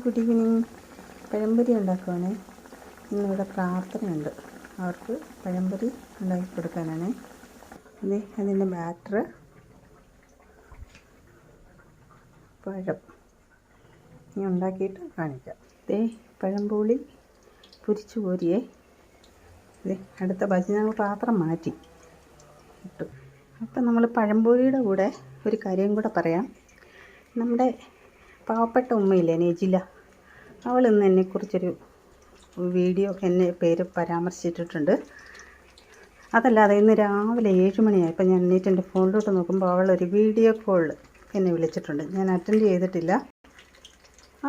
Good evening. പഴംപൊരി ഉണ്ടാക്കുവാണ്. ഇന്നിവിടെ പ്രാർത്ഥനയുണ്ട്. അവർക്ക് പഴംപൊരി ഉണ്ടാക്കി കൊടുക്കാനാണ്. ഇത് അതിൻ്റെ ബാറ്റർ, പഴം ഇനി ഉണ്ടാക്കിയിട്ട് കാണിക്കാം. ഇതേ പഴംപൊരി പൊരിച്ചു കോരിയേ. ഇതേ അടുത്ത ബജി ഞങ്ങൾ പാത്രം മാറ്റി ഇട്ടു. അപ്പം നമ്മൾ പഴംപൊരിയുടെ കൂടെ ഒരു കാര്യം കൂടെ പറയാം. നമ്മുടെ പാവപ്പെട്ട ഉമ്മയില്ലേ നെജില, അവൾ ഇന്ന് എന്നെക്കുറിച്ചൊരു വീഡിയോ എന്നെ പേര് പരാമർശിച്ചിട്ടുണ്ട്. അതല്ലാതെ ഇന്ന് രാവിലെ 7 മണിയായപ്പോൾ ഞാൻ എണീറ്റ് എൻ്റെ ഫോണിലോട്ട് നോക്കുമ്പോൾ അവളൊരു വീഡിയോ കോൾ എന്നെ വിളിച്ചിട്ടുണ്ട്. ഞാൻ അറ്റൻഡ് ചെയ്തിട്ടില്ല.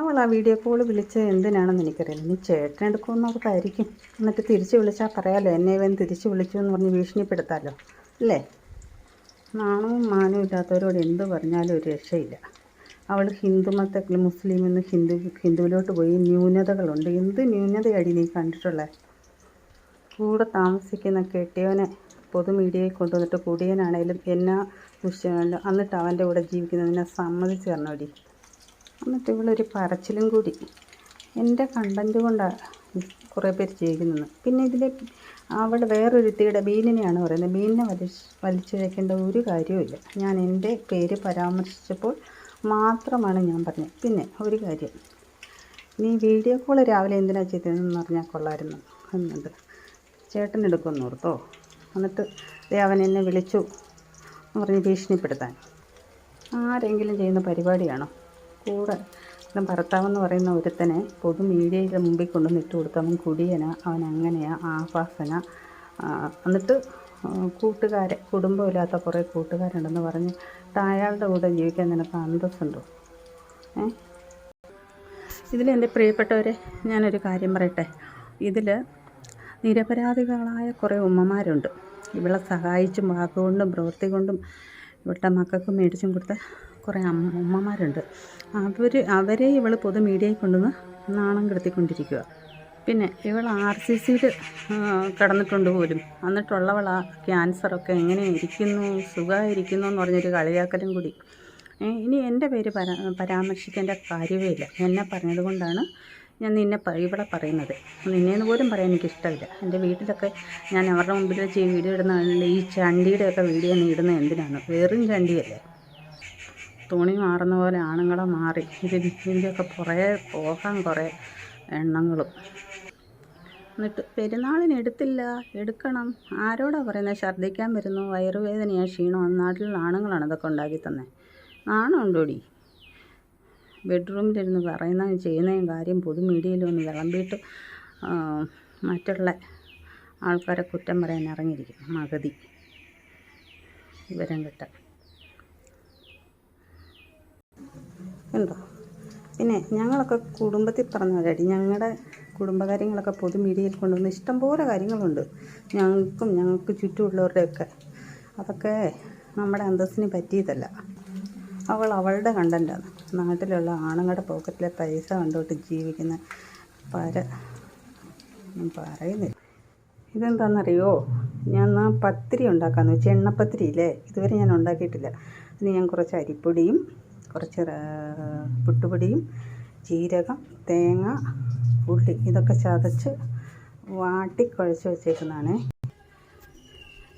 അവൾ ആ വീഡിയോ കോൾ വിളിച്ചത് എന്തിനാണെന്ന് എനിക്കറിയില്ല. ഇനി ചേട്ടൻ എടുക്കുമെന്നൊക്കെയായിരിക്കും. എന്നിട്ട് തിരിച്ച് വിളിച്ചാൽ പറയാമല്ലോ, എന്നെ ഇവൻ തിരിച്ച് വിളിച്ചു എന്ന് പറഞ്ഞ് ഭീഷണിപ്പെടുത്താമല്ലോ അല്ലേ. നാണവും മാനവും ഇല്ലാത്തവരോട് എന്ത് പറഞ്ഞാലും ഒരു രക്ഷയില്ല. അവൾ ഹിന്ദുമതത്തിൽ മുസ്ലിമിൽ നിന്ന് ഹിന്ദുവിലോട്ട് പോയി ന്യൂനതകളുണ്ട്. എന്ത് ന്യൂനതയടി നീ കണ്ടിട്ടുള്ളത്? കൂടെ താമസിക്കുന്ന കെട്ടിയവനെ പൊതുമീഡിയയിൽ കൊണ്ടുവന്നിട്ട് കുടിയനാണേലും എന്നാ വിഷയമല്ല, എന്നിട്ട് അവൻ്റെ കൂടെ ജീവിക്കുന്നതിനെ സമ്മതിച്ച് തരണമടി. എന്നിട്ട് ഇവളൊരു പറച്ചിലും കൂടി. എൻ്റെ കണ്ടൻറ്റ് കൊണ്ടാണ് കുറേ പേര് ജീവിക്കുന്നത്. പിന്നെ ഇതിൽ അവൾ വേറൊരുത്തിയുടെ ബീനിനെയാണ് പറയുന്നത്. ബീനിനെ വലിച്ചിഴക്കേണ്ട ഒരു കാര്യവുമില്ല. ഞാൻ എൻ്റെ പേര് പരാമർശിച്ചപ്പോൾ മാത്രമാണ് ഞാൻ പറഞ്ഞത്. പിന്നെ ഒരു കാര്യം, നീ വീഡിയോ കോൾ രാവിലെ എന്തിനാ ചെയ്തതെന്ന് പറഞ്ഞാൽ കൊള്ളായിരുന്നു എന്നുണ്ട്. ചേട്ടൻ എടുക്കുമെന്ന് ഓർത്തോ? എന്നിട്ട് അവൻ എന്നെ വിളിച്ചു എന്ന് പറഞ്ഞ് ഭീഷണിപ്പെടുത്താൻ ആരെങ്കിലും ചെയ്യുന്ന പരിപാടിയാണോ? കൂടെ ഭർത്താവെന്ന് പറയുന്ന ഒരുത്തനെ പൊതു മീഡിയയുടെ മുമ്പിൽ കൊണ്ടുവന്ന് ഇട്ട് കൊടുത്ത് അവൻ കുടിയനാ, അവൻ അങ്ങനെയാ, ആഭാസന. എന്നിട്ട് കുടുംബമില്ലാത്ത കുറേ കൂട്ടുകാരുണ്ടെന്ന് പറഞ്ഞ് അയാളുടെ കൂടെ ജീവിക്കാൻ നിനക്ക് അന്തസ്സുണ്ടോ? ഇതിലെൻ്റെ പ്രിയപ്പെട്ടവരെ ഞാനൊരു കാര്യം പറയട്ടെ. ഇതിൽ നിരപരാധികളായ കുറേ ഉമ്മമാരുണ്ട്. ഇവളെ സഹായിച്ചും വാക്കുകൊണ്ടും പ്രവൃത്തി കൊണ്ടും ഇവളുടെ മക്കൾക്ക് മേടിച്ചും കൊടുത്ത കുറേ ഉമ്മമാരുണ്ട്. അവരെ ഇവൾ പൊതു മീഡിയയിൽ കൊണ്ടുവന്ന് നാണം കെടുത്തിക്കൊണ്ടിരിക്കുക. പിന്നെ ഇവൾ RCCയിൽ കിടന്നിട്ടുണ്ട് പോലും. എന്നിട്ടുള്ളവൾ ആ ക്യാൻസറൊക്കെ എങ്ങനെ ഇരിക്കുന്നു, സുഖമായിരിക്കുന്നു എന്ന് പറഞ്ഞൊരു കളിയാക്കലും കൂടി. ഇനി എൻ്റെ പേര് പരാമർശിക്കേണ്ട കാര്യമേ ഇല്ല. എന്നെ പറഞ്ഞതുകൊണ്ടാണ് ഞാൻ ഇവിടെ പറയുന്നത്. നിന്നേന്ന് പോലും പറയാൻ എനിക്കിഷ്ടമില്ല. എൻ്റെ വീട്ടിലൊക്കെ ഞാൻ അവരുടെ മുമ്പിൽ വെച്ച് വീഡിയോ ഇടുന്ന ഈ ചണ്ടിയുടെയൊക്കെ വീഡിയോ നീ ഇടുന്നത് എന്തിനാണ്? വെറും ചണ്ടിയല്ലേ. തുണി മാറുന്ന പോലെ ആണുങ്ങളെ മാറി ഇതിൻ്റെയൊക്കെ പുറകെ പോകാൻ കുറേ എണ്ണങ്ങളും. എന്നിട്ട് പെരുന്നാളിന് എടുക്കണം. ആരോടാ പറയുന്നത്? ഛർദ്ദിക്കാൻ വരുന്നു, വയറുവേദനയാണ്, ക്ഷീണം. നാട്ടിലുള്ള ആണുങ്ങളാണ് ഇതൊക്കെ ഉണ്ടാക്കി തന്നെ. നാണം ഉണ്ടോടി? ബെഡ്റൂമിലിരുന്ന് പറയുന്നതും ചെയ്യുന്നതും കാര്യം പൊതു മീഡിയയിലൊന്ന് വിളമ്പിയിട്ട് മറ്റുള്ള ആൾക്കാരെ കുറ്റം പറയാൻ ഇറങ്ങിയിരിക്കും. മഗതി വിവരം കിട്ടാൻ ഉണ്ടോ? പിന്നെ ഞങ്ങളൊക്കെ കുടുംബത്തിൽ പറഞ്ഞവരടി. ഞങ്ങളുടെ കുടുംബകാര്യങ്ങളൊക്കെ പൊതു മീഡിയയിൽ കൊണ്ടുവന്ന് ഇഷ്ടംപോലെ കാര്യങ്ങളുണ്ട് ഞങ്ങൾക്ക് ചുറ്റുമുള്ളവരുടെയൊക്കെ. അതൊക്കെ നമ്മുടെ അന്തസ്സിന് പറ്റിയതല്ല. അവളുടെ കണ്ടൻ്റാണ്. നാട്ടിലുള്ള ആണുങ്ങളുടെ പോക്കറ്റിലെ പൈസ കണ്ടോട്ട് ജീവിക്കുന്ന ഞാൻ പറയുന്നില്ല. ഇതെന്താണെന്നറിയോ? ഞാൻ പത്തിരി ഉണ്ടാക്കാമെന്ന് വെച്ചാൽ എണ്ണപ്പത്തിരിയില്ലേ, ഇതുവരെ ഞാൻ ഉണ്ടാക്കിയിട്ടില്ല. ഇനി ഞാൻ കുറച്ച് അരിപ്പൊടിയും കുറച്ച് പുട്ടുപൊടിയും ജീരകം, തേങ്ങ, ഉള്ളി ഇതൊക്കെ ചതച്ച് വാട്ടി കുഴച്ച് വെച്ചേക്കുന്നതാണ്.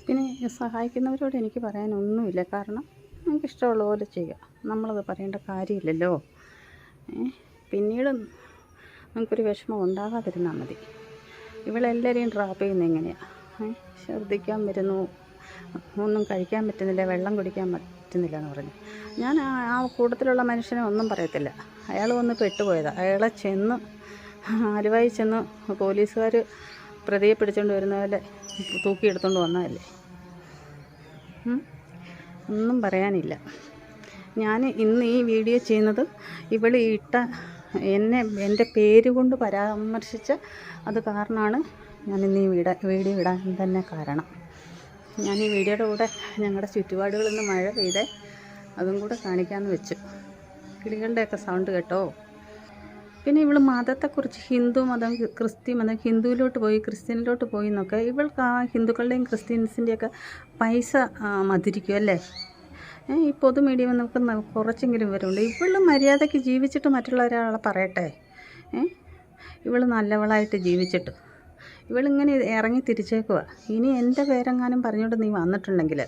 പിന്നെ സഹായിക്കുന്നവരോട് എനിക്ക് പറയാനൊന്നുമില്ല. കാരണം നമുക്കിഷ്ടമുള്ള പോലെ ചെയ്യുക. നമ്മളത് പറയേണ്ട കാര്യമില്ലല്ലോ. പിന്നീട് നമുക്കൊരു വിഷമം ഉണ്ടാകാതിരുന്നാൽ മതി. ഇവളെല്ലാവരെയും ട്രാപ്പ് ചെയ്യുന്നത് എങ്ങനെയാണ്? ഛർദ്ദിക്കാൻ വരുന്നു, ഒന്നും കഴിക്കാൻ പറ്റുന്നില്ല, വെള്ളം കുടിക്കാൻ പറ്റുന്നില്ല എന്ന് പറഞ്ഞു. ഞാൻ ആ കൂട്ടത്തിലുള്ള മനുഷ്യനെ ഒന്നും പറയത്തില്ല. അയാൾ വന്ന് പെട്ടുപോയതാണ്. അയാളെ ആലുവായി ചെന്ന് പോലീസുകാർ പ്രതിയെ പിടിച്ചുകൊണ്ട് വരുന്ന പോലെ തൂക്കിയെടുത്തുകൊണ്ട് വന്നതല്ലേ. ഒന്നും പറയാനില്ല. ഞാൻ ഇന്ന് ഈ വീഡിയോ ചെയ്യുന്നത് ഇവൾ എൻ്റെ പേര് കൊണ്ട് പരാമർശിച്ച അത് കാരണമാണ് ഞാൻ ഇന്ന് ഈ വീഡിയോ ഇടാൻ തന്നെ കാരണം. ഞാൻ ഈ വീഡിയോയുടെ കൂടെ ഞങ്ങളുടെ ചുറ്റുപാടുകളിൽ നിന്ന് മഴ പെയ്തേ, അതും കൂടെ കാണിക്കാമെന്ന് വെച്ചു. കിളികളുടെയൊക്കെ സൗണ്ട് കേട്ടോ. പിന്നെ ഇവൾ മതത്തെക്കുറിച്ച് ഹിന്ദു മതം, ക്രിസ്ത്യൻ മതം, ഹിന്ദുവിലോട്ട് പോയി ക്രിസ്ത്യനിലോട്ട് പോയി എന്നൊക്കെ ഇവൾക്ക് ആ ഹിന്ദുക്കളുടെയും ക്രിസ്ത്യൻസിൻ്റെയൊക്കെ പൈസ മധുരിക്കും അല്ലേ. ഈ പൊതു മീഡിയ നമുക്ക് കുറച്ചെങ്കിലും വിവരമുണ്ട്. ഇവൾ മര്യാദയ്ക്ക് ജീവിച്ചിട്ട് മറ്റുള്ള ഒരാളെ പറയട്ടെ. ഇവൾ നല്ലവളായിട്ട് ജീവിച്ചിട്ട് ഇവളിങ്ങനെ ഇറങ്ങി തിരിച്ചേക്കുക. ഇനി എൻ്റെ പേരെങ്ങാനും പറഞ്ഞുകൊണ്ട് നീ വന്നിട്ടുണ്ടെങ്കിൽ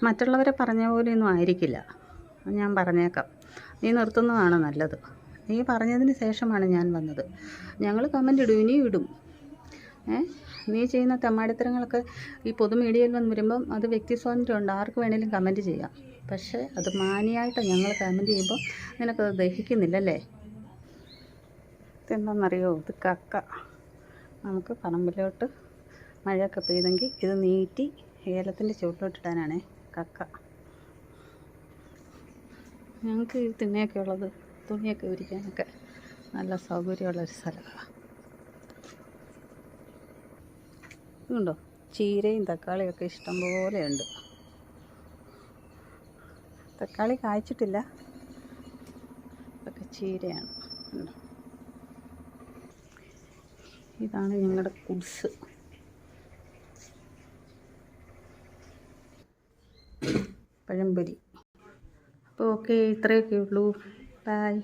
മറ്റുള്ളവരെ പറഞ്ഞ പോലെയൊന്നും ആയിരിക്കില്ല. ഞാൻ പറഞ്ഞേക്കാം. നീ നിർത്തുന്നതാണ് നല്ലത്. നീ പറഞ്ഞതിന് ശേഷമാണ് ഞാൻ വന്നത്. ഞങ്ങൾ കമൻ്റ് ഇടും, ഇനിയും ഇടും. നീ ചെയ്യുന്ന തെമ്മാടിത്തരങ്ങളൊക്കെ ഈ പൊതുമീഡിയയിൽ വന്ന് വരുമ്പം അത് വ്യക്തി സ്വാതന്ത്ര്യമുണ്ട്, ആർക്ക് വേണേലും കമൻറ്റ് ചെയ്യാം. പക്ഷേ അത് മാന്യമായിട്ട് ഞങ്ങൾ കമൻറ്റ് ചെയ്യുമ്പോൾ നിനക്കത് ദഹിക്കുന്നില്ലല്ലേ? ഇതെന്താണെന്നറിയോ? ഇത് കക്ക. നമുക്ക് പറമ്പിലോട്ട് മഴയൊക്കെ പെയ്തെങ്കിൽ ഇത് നീറ്റി ഏലത്തിൻ്റെ ചുവട്ടിലോട്ടിടാനാണേ കക്ക. ഞങ്ങൾക്ക് ഈ തിണ്ണയൊക്കെ ഉള്ളത് തുണിയൊക്കെ ഉരിക്കാനൊക്കെ നല്ല സൗകര്യമുള്ളൊരു സ്ഥലമാണ്. ഇതുണ്ടോ, ചീരയും തക്കാളിയൊക്കെ ഇഷ്ടം പോലെയുണ്ട്. തക്കാളി കായ്ച്ചിട്ടില്ല, ഇതൊക്കെ ചീരയാണ്. ഇതാണ് ഞങ്ങളുടെ കുടിസ്. പഴംപൊരി. അപ്പോൾ ഓക്കെ, ഇത്രയൊക്കെ ഉള്ളൂ. ബൈ.